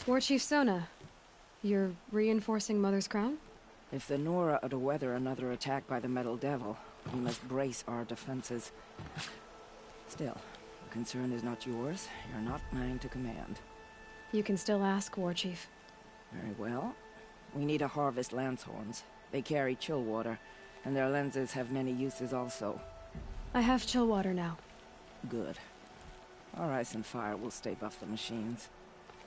War Chief Sona, you're reinforcing Mother's Crown? If the Nora are to weather another attack by the Metal Devil, we must brace our defenses. Still, the concern is not yours. You're not mine to command. You can still ask, War Chief. Very well. We need to harvest lance horns. They carry chill water, and their lenses have many uses also. I have chill water now. Good. Our ice and fire will stave off the machines.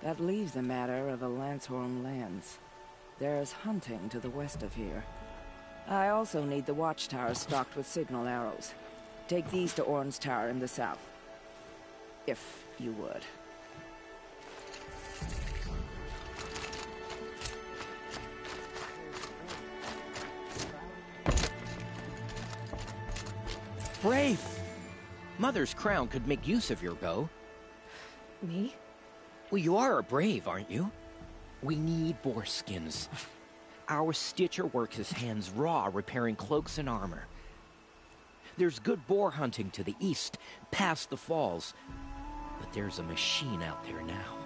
That leaves the matter of a Lancehorn lens. There's hunting to the west of here. I also need the watchtower stocked with signal arrows. Take these to Orn's Tower in the south. If you would. Brave! Mother's Crown could make use of your bow. Me? Well, you are a brave, aren't you? We need boar skins. Our Stitcher works his hands raw repairing cloaks and armor. There's good boar hunting to the east, past the falls. But there's a machine out there now.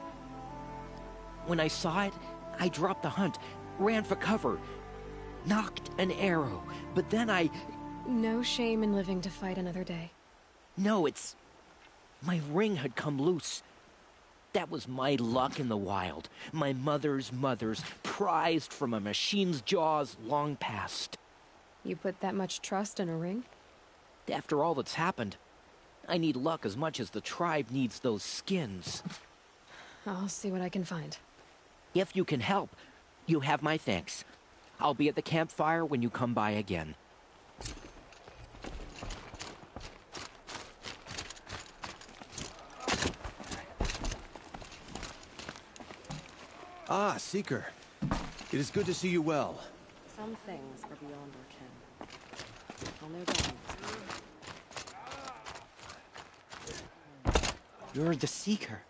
When I saw it, I dropped the hunt, ran for cover, knocked an arrow, but then I... No shame in living to fight another day. No, it's... my ring had come loose. That was my luck in the wild. My mother's prized from a machine's jaws long past. You put that much trust in a ring? After all that's happened, I need luck as much as the tribe needs those skins. I'll see what I can find. If you can help, you have my thanks. I'll be at the campfire when you come by again. Ah, Seeker. It is good to see you well. Some things are beyond our ken. I'll know that. You're the Seeker.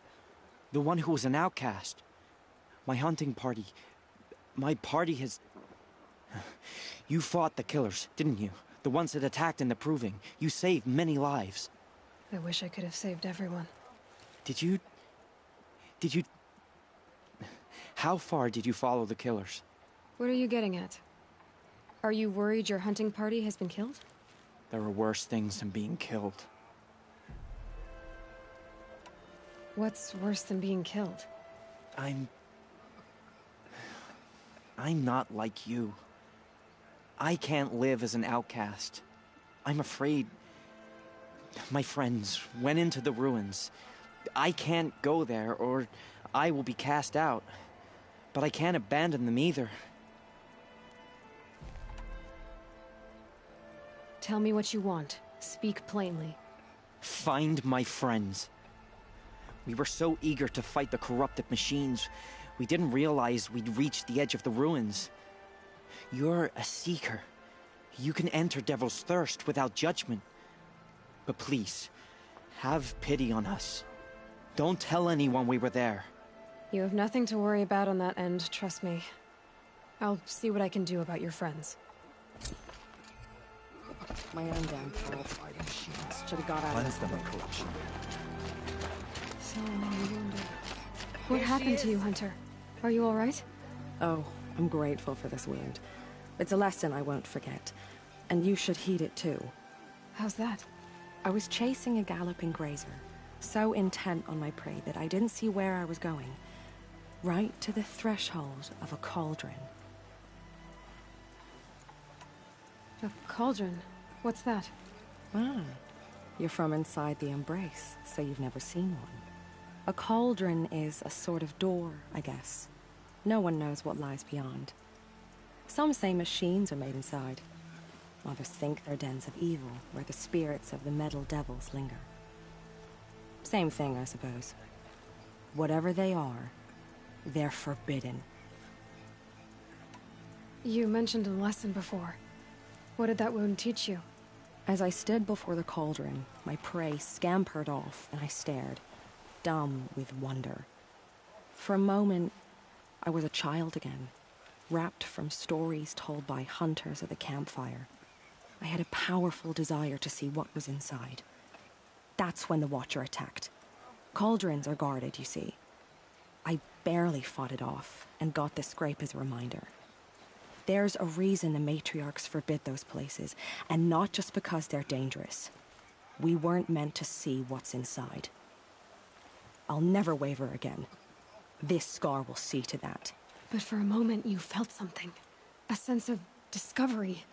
The one who was an outcast. My hunting party. My party has... You fought the killers, didn't you? The ones that attacked in the Proving. You saved many lives. I wish I could have saved everyone. Did you... How far did you follow the killers? What are you getting at? Are you worried your hunting party has been killed? There are worse things than being killed. What's worse than being killed? I'm not like you. I can't live as an outcast. I'm afraid... My friends went into the ruins. I can't go there, or I will be cast out. But I can't abandon them either. Tell me what you want. Speak plainly. Find my friends. We were so eager to fight the corrupted machines, we didn't realize we'd reached the edge of the ruins. You're a seeker. You can enter Devil's Thirst without judgment. But please, have pity on us. Don't tell anyone we were there. You have nothing to worry about on that end, trust me. I'll see what I can do about your friends. My own damn fault. Should have got out of them approach. So wounded. What happened to you, Hunter? Are you all right? Oh, I'm grateful for this wound. It's a lesson I won't forget. And you should heed it too. How's that? I was chasing a galloping grazer, so intent on my prey that I didn't see where I was going. Right to the threshold of a cauldron. A cauldron? What's that? Ah, you're from inside the Embrace, so you've never seen one. A cauldron is a sort of door, I guess. No one knows what lies beyond. Some say machines are made inside. Others think they're dens of evil, where the spirits of the metal devils linger. Same thing, I suppose. Whatever they are, they're forbidden. You mentioned a lesson before. What did that wound teach you? As I stood before the cauldron, my prey scampered off, and I stared, dumb with wonder. For a moment, I was a child again, wrapped from stories told by hunters at the campfire. I had a powerful desire to see what was inside. That's when the Watcher attacked. Cauldrons are guarded, you see. I barely fought it off, and got this scrape as a reminder. There's a reason the matriarchs forbid those places, and not just because they're dangerous. We weren't meant to see what's inside. I'll never waver again. This scar will see to that. But for a moment, you felt something. A sense of discovery.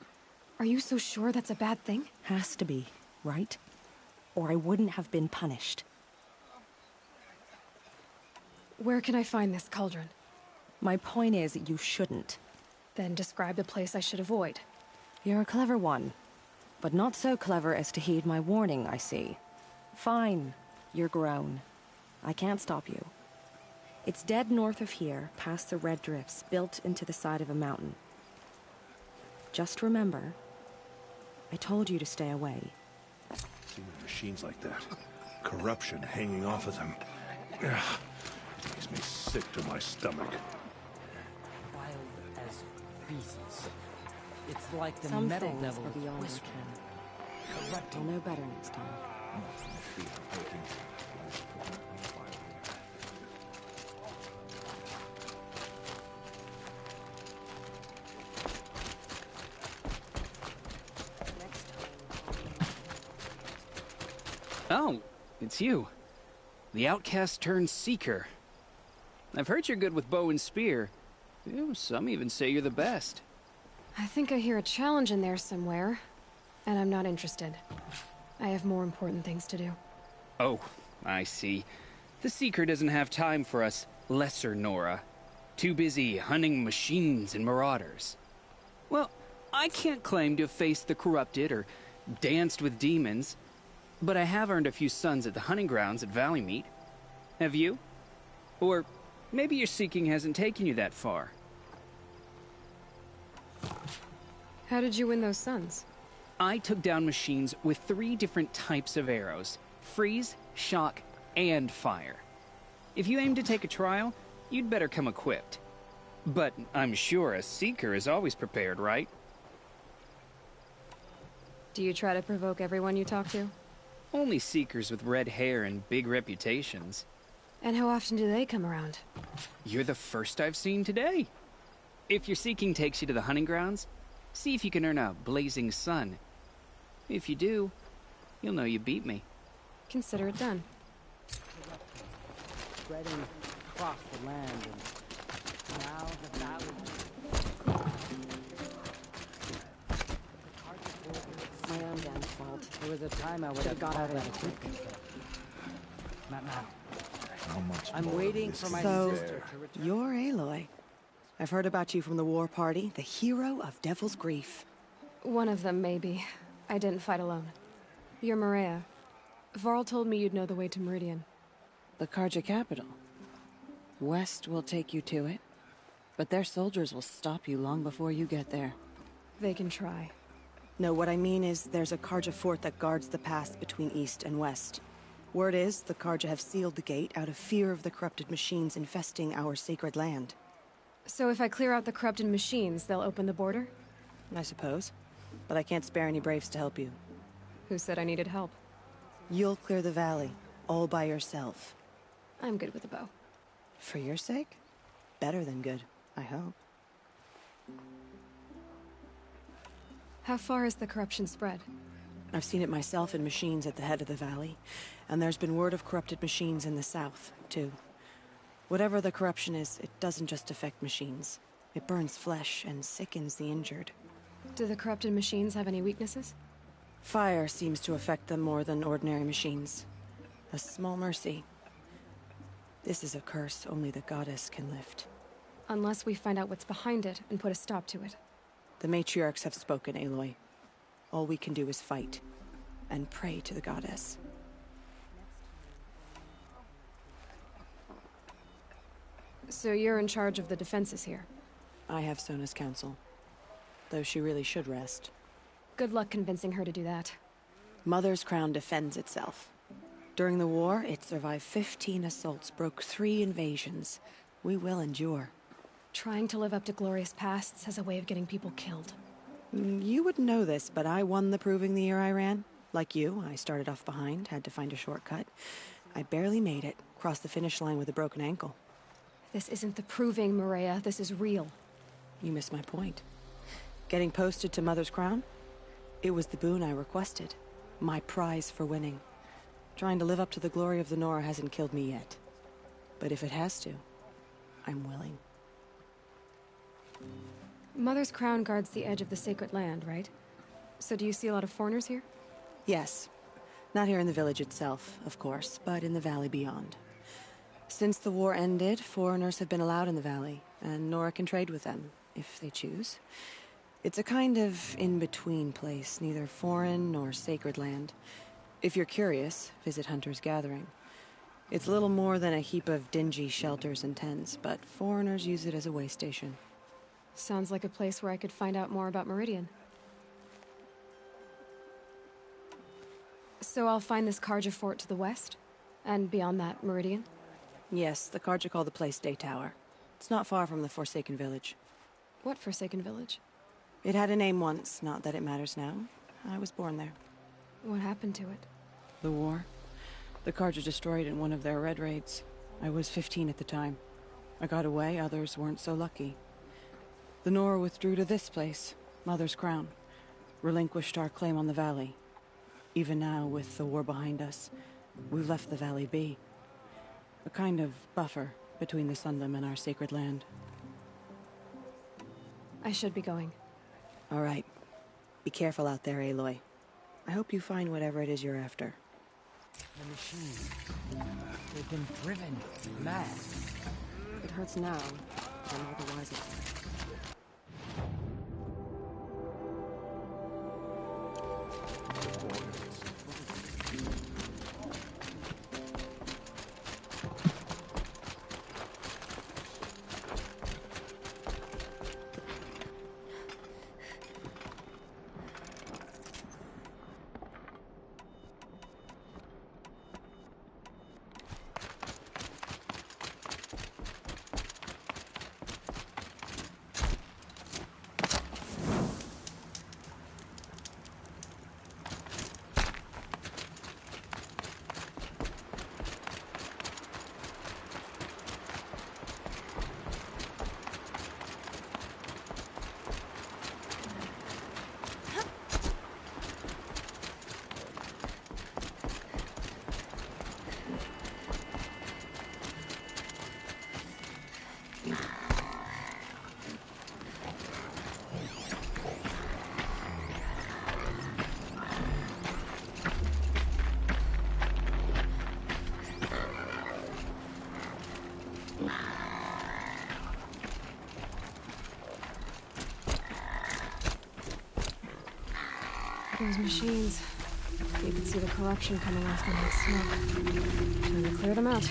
Are you so sure that's a bad thing? Has to be, right? Or I wouldn't have been punished. Where can I find this cauldron? My point is, you shouldn't. Then describe the place I should avoid. You're a clever one. But not so clever as to heed my warning, I see. Fine. You're grown. I can't stop you. It's dead north of here, past the red drifts, built into the side of a mountain. Just remember, I told you to stay away. Seeing machines like that. Corruption hanging off of them. Ugh. Makes me sick to my stomach. Wild as beasts. It's like the Some metal things devil are beyond whisper. our ken. I'll know better next time. Oh, it's you. The outcast turned seeker. I've heard you're good with bow and spear. Ew, some even say you're the best. I think I hear a challenge in there somewhere, and I'm not interested. I have more important things to do. Oh, I see. The seeker doesn't have time for us lesser Nora. Too busy hunting machines and marauders. Well, I can't claim to have faced the corrupted or danced with demons, but I have earned a few sons at the hunting grounds at Valleymeet. Have you? Or maybe your seeking hasn't taken you that far. How did you win those sons? I took down machines with 3 different types of arrows: freeze, shock, and fire. If you aim to take a trial, you'd better come equipped. But I'm sure a seeker is always prepared, right? Do you try to provoke everyone you talk to? Only seekers with red hair and big reputations. And how often do they come around? You're the first I've seen today. If your seeking takes you to the hunting grounds, see if you can earn a blazing sun. If you do, you'll know you beat me. Consider it done. Spreading across the land, and now the valley. My own damn fault. There was a time I would Should've got out of it quick. Not now. How much I'm more waiting of this for my is So, there? sister to return. you're Aloy. I've heard about you from the war party, the hero of Devil's Grief. One of them, maybe. I didn't fight alone. You're Maria. Varl told me you'd know the way to Meridian. The Karja capital. West will take you to it, but their soldiers will stop you long before you get there. They can try. No, what I mean is there's a Karja fort that guards the pass between east and west. Word is the Karja have sealed the gate out of fear of the corrupted machines infesting our sacred land. So if I clear out the corrupted machines, they'll open the border? I suppose. But I can't spare any braves to help you. Who said I needed help? You'll clear the valley, all by yourself. I'm good with a bow. For your sake? Better than good, I hope. How far has the corruption spread? I've seen it myself in machines at the head of the valley, and there's been word of corrupted machines in the south, too. Whatever the corruption is, it doesn't just affect machines. It burns flesh and sickens the injured. Do the corrupted machines have any weaknesses? Fire seems to affect them more than ordinary machines. A small mercy. This is a curse only the goddess can lift. Unless we find out what's behind it and put a stop to it. The matriarchs have spoken, Aloy. All we can do is fight, and pray to the goddess. So you're in charge of the defenses here. I have Sona's counsel. Though she really should rest. Good luck convincing her to do that. Mother's crown defends itself. During the war, it survived 15 assaults, broke 3 invasions. We will endure. Trying to live up to glorious pasts has a way of getting people killed. You wouldn't know this, but I won the proving the year I ran. Like you, I started off behind, had to find a shortcut. I barely made it, crossed the finish line with a broken ankle. This isn't the proving, Maria. This is real. You missed my point. Getting posted to Mother's Crown? It was the boon I requested. My prize for winning. Trying to live up to the glory of the Nora hasn't killed me yet. But if it has to, I'm willing. Mother's Crown guards the edge of the sacred land, right? So do you see a lot of foreigners here? Yes. Not here in the village itself, of course, but in the valley beyond. Since the war ended, foreigners have been allowed in the valley, and Nora can trade with them, if they choose. It's a kind of in-between place, neither foreign nor sacred land. If you're curious, visit Hunter's Gathering. It's little more than a heap of dingy shelters and tents, but foreigners use it as a way station. Sounds like a place where I could find out more about Meridian. So I'll find this Karja fort to the west? And beyond that, Meridian? Yes, the Karja call the place Day Tower. It's not far from the Forsaken Village. What Forsaken Village? It had a name once, not that it matters now. I was born there. What happened to it? The war. The Karja destroyed in one of their red raids. I was 15 at the time. I got away, others weren't so lucky. The Nora withdrew to this place, Mother's Crown. Relinquished our claim on the valley. Even now, with the war behind us, we've left the valley be. A kind of buffer between the Sunlim and our sacred land. I should be going. All right. Be careful out there, Aloy. I hope you find whatever it is you're after. The machines. They've been driven mad. It hurts now, and all the wiser. Those machines. You could see the corruption coming off them like smoke. Time to clear them out.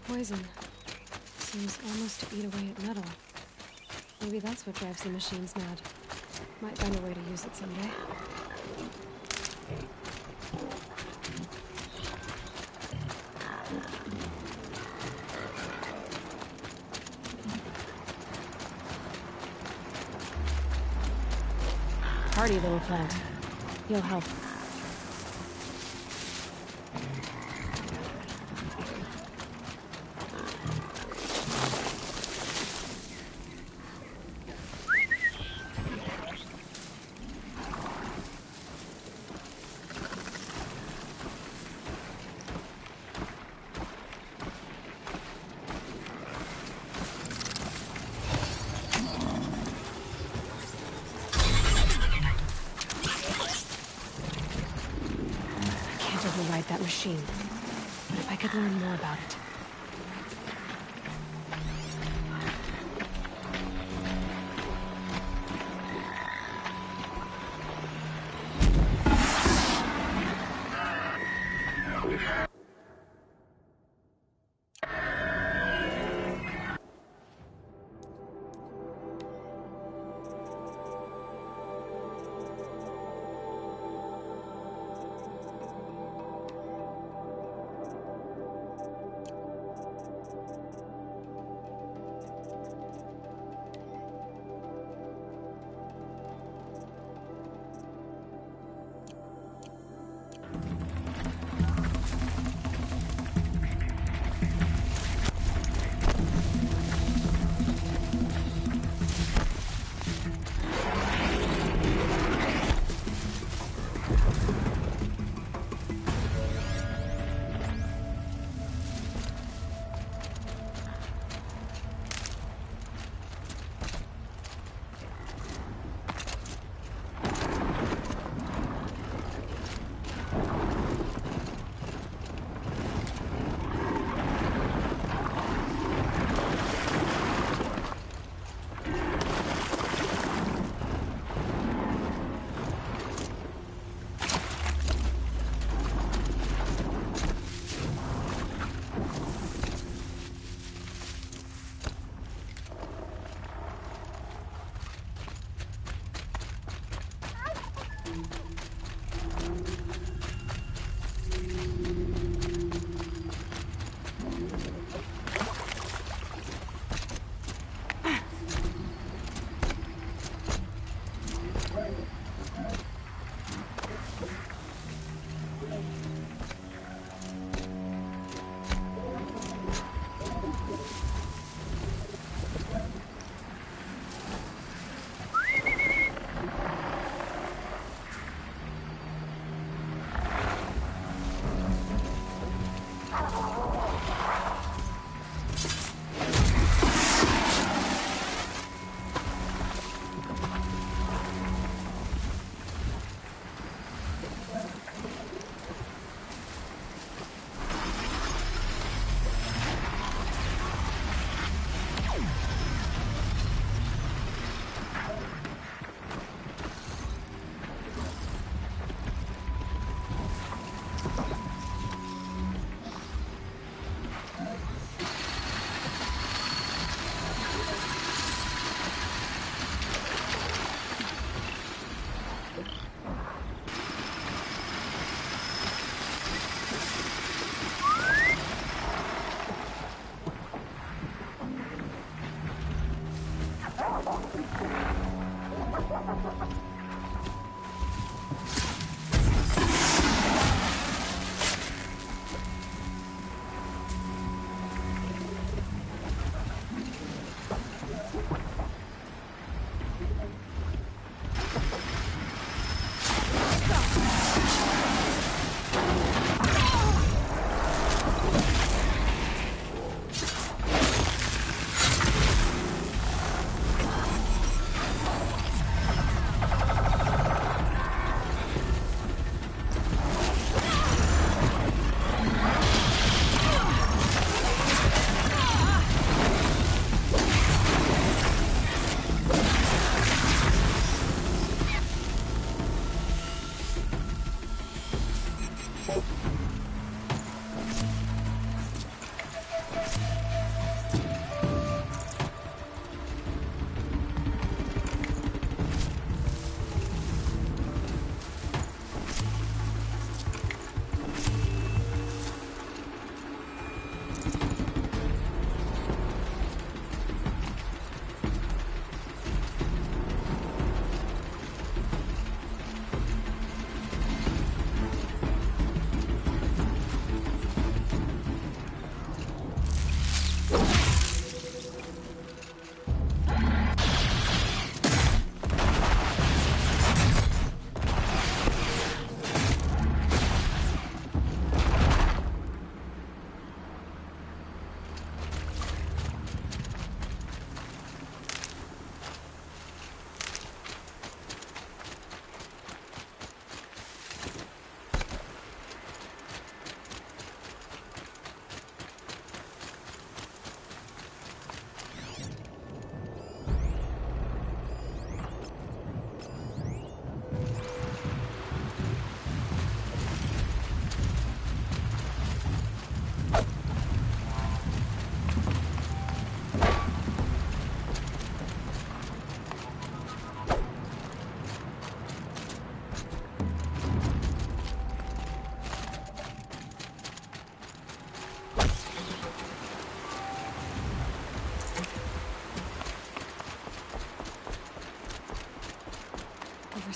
Poison. Seems almost to eat away at metal. Maybe that's what drives the machines mad. Might find a way to use it someday. Hardy little plant. He'll help. Override that machine. But if I could learn more about it.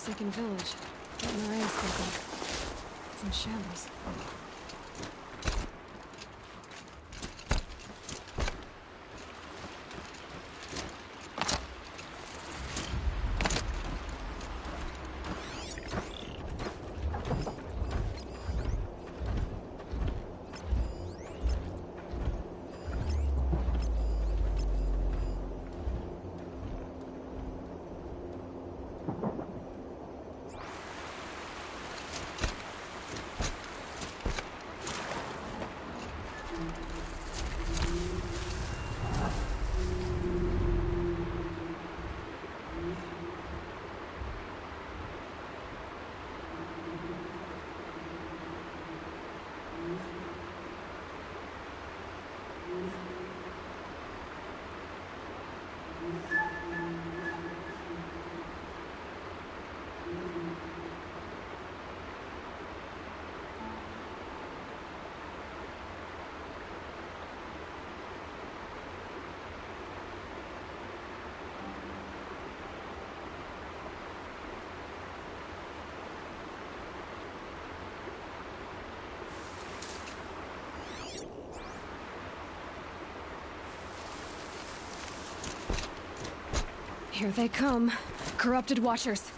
forsaken village that Maria spoke of. It's in shambles. Here they come. Corrupted Watchers.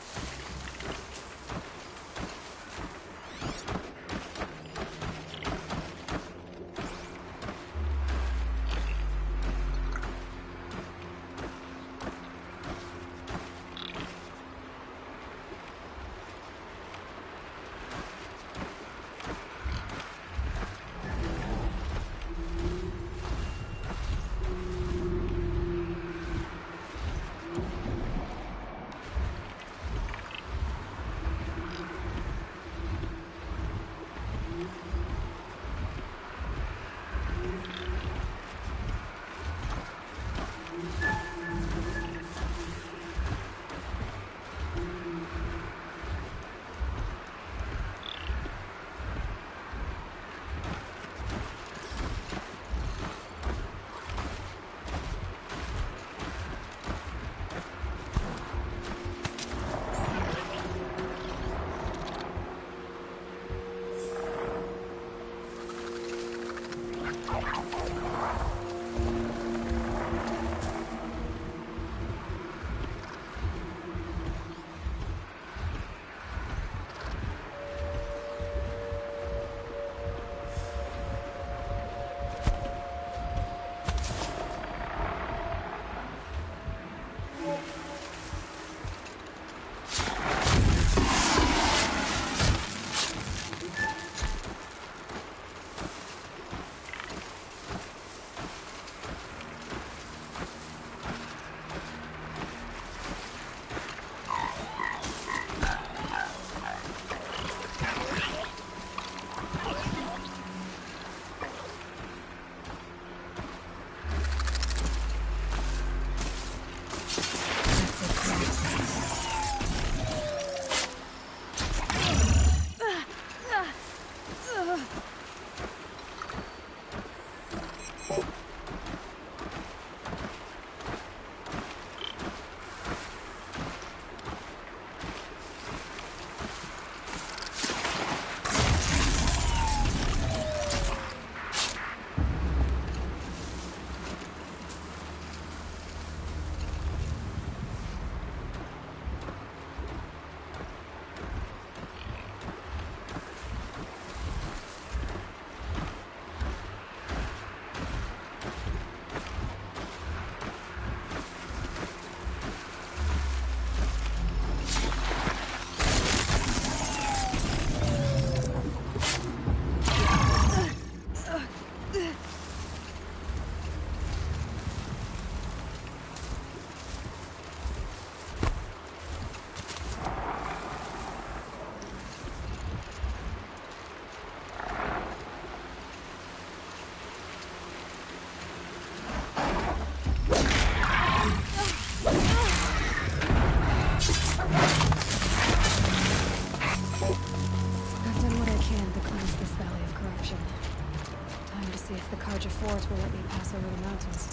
Fort will let me pass over the mountains.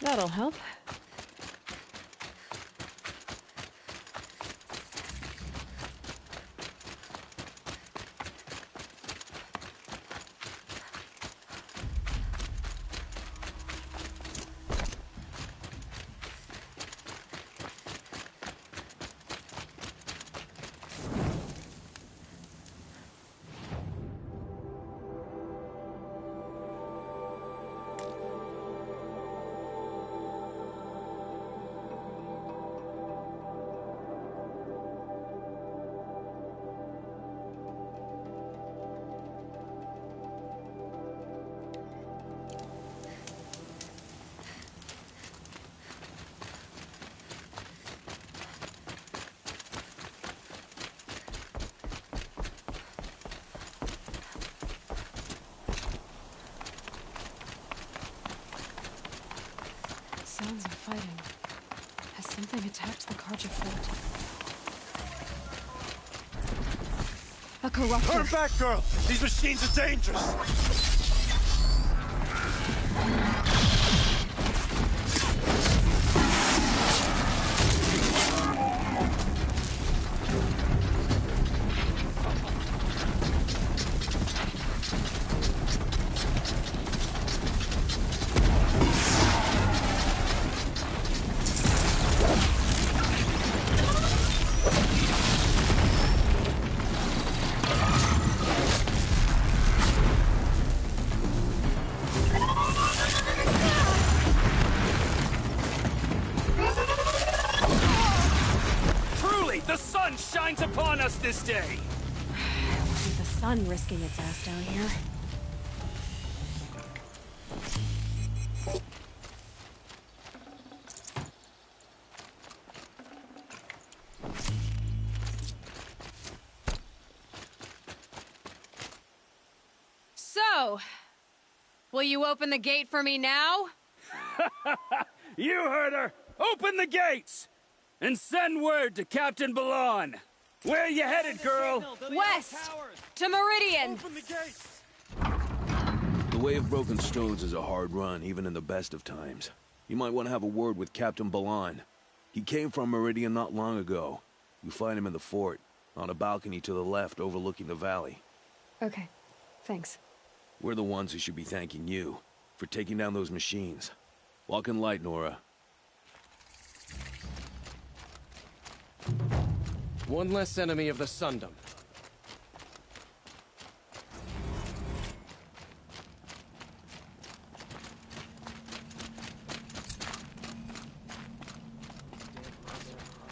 That'll help. Sounds of fighting. Has something attacked the Karja fort? A corruptor! Turn back, girl! These machines are dangerous! The sun shines upon us this day! With the sun risking its ass down here. So, will you open the gate for me now? You heard her! Open the gates! And send word to Captain Balan. Where you headed, girl? West! To Meridian! Open the gates! The Way of Broken Stones is a hard run, even in the best of times. You might want to have a word with Captain Balan. He came from Meridian not long ago. You find him in the fort, on a balcony to the left overlooking the valley. Okay, thanks. We're the ones who should be thanking you for taking down those machines. Walk in light, Nora. One less enemy of the Sundom.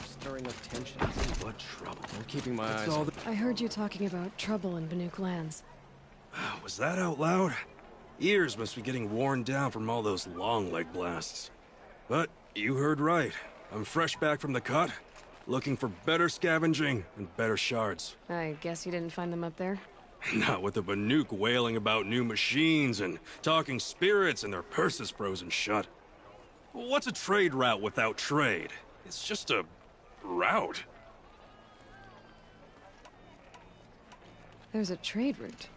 Stirring up tension. What trouble? I'm keeping my eyes on. I heard you talking about trouble in Banuk lands. Was that out loud? Ears must be getting worn down from all those long leg blasts. But you heard right. I'm fresh back from the cut, looking for better scavenging and better shards. I guess you didn't find them up there? Not with the Banuk wailing about new machines and talking spirits and their purses frozen shut. What's a trade route without trade? It's just a route. There's a trade route.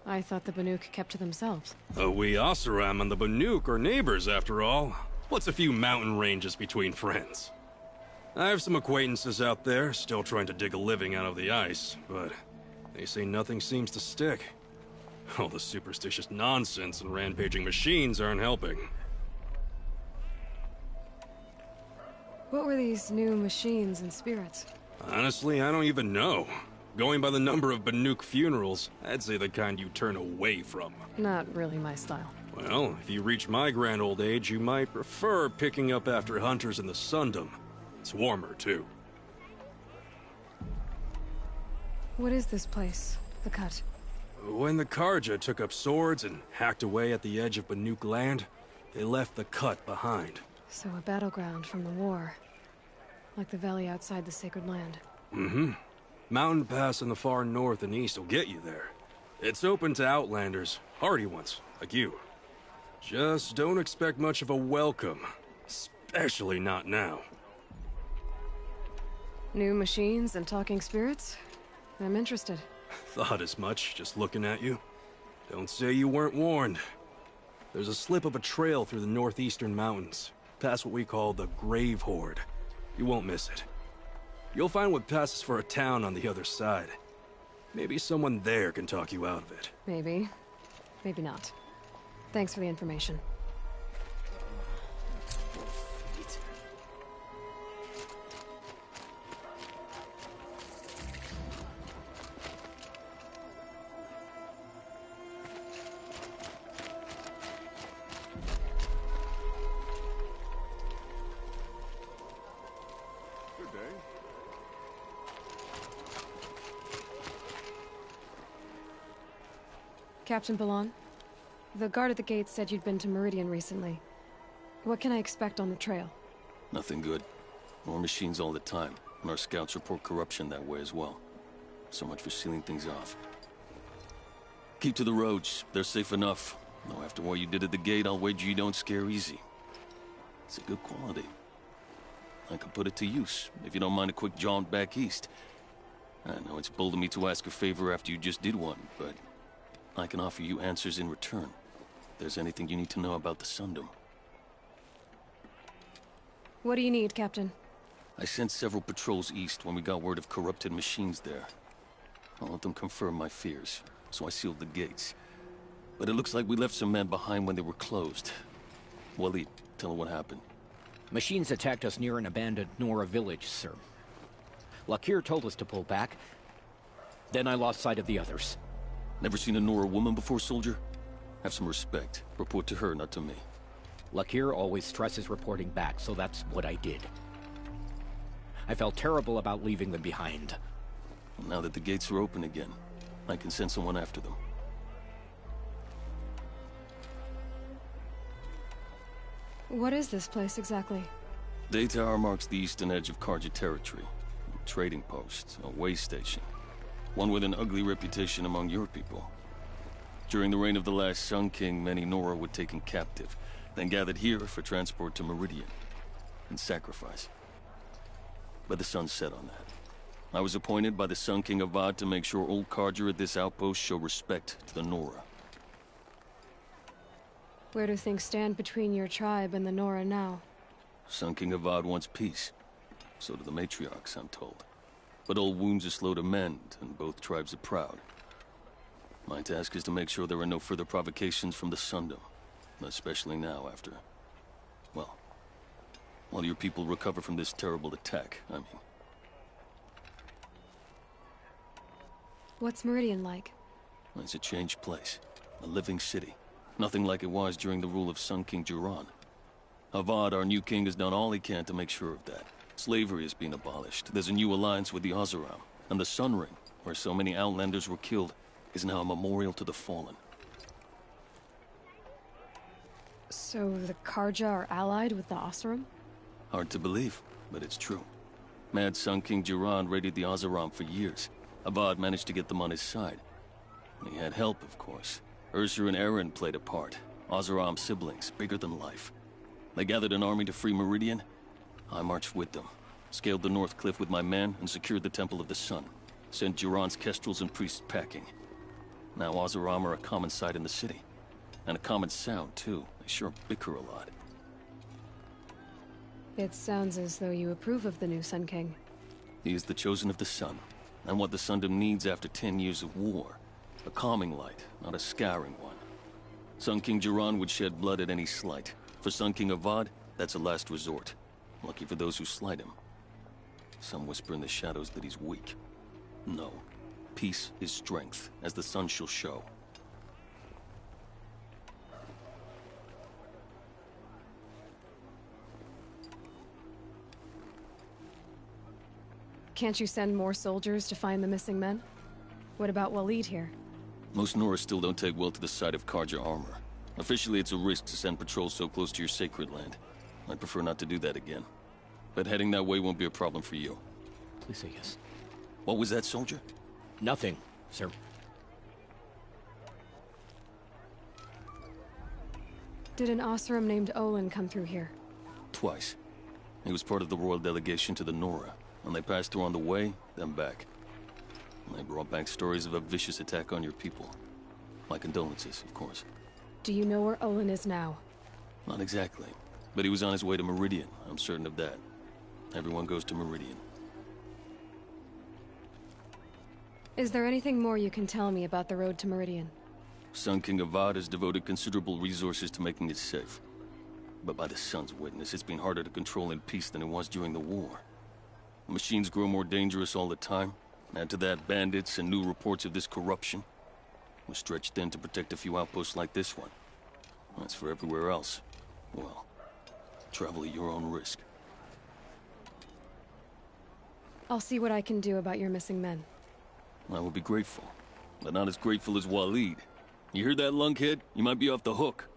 I thought the Banuk kept to themselves. We Oseram and the Banuk are neighbors, after all. What's a few mountain ranges between friends? I have some acquaintances out there, still trying to dig a living out of the ice, but they say nothing seems to stick. All the superstitious nonsense and rampaging machines aren't helping. What were these new machines and spirits? Honestly, I don't even know. Going by the number of Banuk funerals, I'd say the kind you turn away from. Not really my style. Well, if you reach my grand old age, you might prefer picking up after hunters in the Sundom. It's warmer, too. What is this place? The Cut? When the Karja took up swords and hacked away at the edge of Banuk land, they left the Cut behind. So a battleground from the war. Like the valley outside the Sacred Land. Mm-hmm. Mountain Pass in the far north and east will get you there. It's open to outlanders, hardy ones, like you. Just don't expect much of a welcome. Especially not now. New machines and talking spirits? I'm interested. Thought as much, just looking at you. Don't say you weren't warned. There's a slip of a trail through the northeastern mountains. past what we call the Grave Horde. You won't miss it. You'll find what passes for a town on the other side. Maybe someone there can talk you out of it. Maybe. Maybe not. Thanks for the information. Captain Balan, the guard at the gate said you'd been to Meridian recently. What can I expect on the trail? Nothing good. More machines all the time, and our scouts report corruption that way as well. So much for sealing things off. Keep to the roads. They're safe enough. Though after what you did at the gate, I'll wager you don't scare easy. It's a good quality. I could put it to use, if you don't mind a quick jaunt back east. I know it's bold of me to ask a favor after you just did one, but I can offer you answers in return. If there's anything you need to know about the Sundom. What do you need, Captain? I sent several patrols east when we got word of corrupted machines there. I'll let them confirm my fears, so I sealed the gates. But it looks like we left some men behind when they were closed. Waleed, tell her what happened. Machines attacked us near an abandoned Nora village, sir. Lakir told us to pull back. Then I lost sight of the others. Never seen a Nora woman before, soldier? Have some respect. Report to her, not to me. Lakir always stresses reporting back, so that's what I did. I felt terrible about leaving them behind. Well, now that the gates are open again, I can send someone after them. What is this place exactly? Day Tower marks the eastern edge of Karja territory. A trading post, a way station. One with an ugly reputation among your people. During the reign of the last Sun King, many Nora were taken captive, then gathered here for transport to Meridian, and sacrifice. But the sun set on that. I was appointed by the Sun King Avad to make sure old Karja at this outpost show respect to the Nora. Where do things stand between your tribe and the Nora now? Sun King Avad wants peace. So do the matriarchs, I'm told. But old wounds are slow to mend, and both tribes are proud. My task is to make sure there are no further provocations from the Sundom. Especially now after... well, while your people recover from this terrible attack, I mean. What's Meridian like? It's a changed place. A living city. Nothing like it was during the rule of Sun King Jiran. Avad, our new king, has done all he can to make sure of that. Slavery has been abolished. There's a new alliance with the Oseram. And the Sun Ring, where so many Outlanders were killed, is now a memorial to the fallen. So the Karja are allied with the Oseram? Hard to believe, but it's true. Mad Sun King Jiran raided the Oseram for years. Avad managed to get them on his side. He had help, of course. Ursur and Eren played a part. Oseram siblings, bigger than life. They gathered an army to free Meridian. I marched with them, scaled the North Cliff with my men, and secured the Temple of the Sun. Sent Jiran's kestrels and priests packing. Now Oseram are a common sight in the city. And a common sound, too. They sure bicker a lot. It sounds as though you approve of the new Sun King. He is the chosen of the Sun, and what the Sundom needs after 10 years of war. A calming light, not a scouring one. Sun King Jiran would shed blood at any slight. For Sun King Avad, that's a last resort. Lucky for those who slight him. Some whisper in the shadows that he's weak. No. Peace is strength, as the sun shall show. Can't you send more soldiers to find the missing men? What about Waleed here? Most Nora still don't take well to the sight of Karja armor. Officially, it's a risk to send patrols so close to your sacred land. I'd prefer not to do that again. But heading that way won't be a problem for you. Please say yes. What was that, soldier? Nothing, sir. Did an Oseram named Olin come through here? Twice. He was part of the royal delegation to the Nora, and they passed through on the way, then back. And they brought back stories of a vicious attack on your people. My condolences, of course. Do you know where Olin is now? Not exactly. But he was on his way to Meridian, I'm certain of that. Everyone goes to Meridian. Is there anything more you can tell me about the road to Meridian? Sun King Avad has devoted considerable resources to making it safe. But by the Sun's witness, it's been harder to control in peace than it was during the war. The machines grow more dangerous all the time. Add to that bandits and new reports of this corruption. We're stretched thin to protect a few outposts like this one. As for everywhere else, well, travel at your own risk. I'll see what I can do about your missing men. I will be grateful, but not as grateful as Waleed. You hear that, lunkhead? You might be off the hook.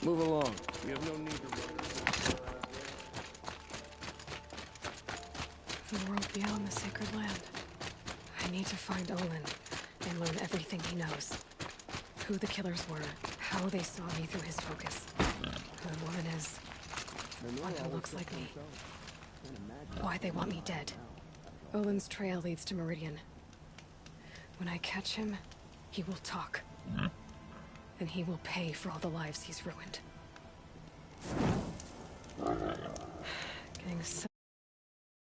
Move along. We have no need to run. The world beyond the sacred land. I need to find Olin and learn everything he knows. Who the killers were, how they saw me through his focus, who the woman is, one who looks like me, why they want me dead. Olin's trail leads to Meridian. When I catch him, he will talk. And he will pay for all the lives he's ruined. Getting so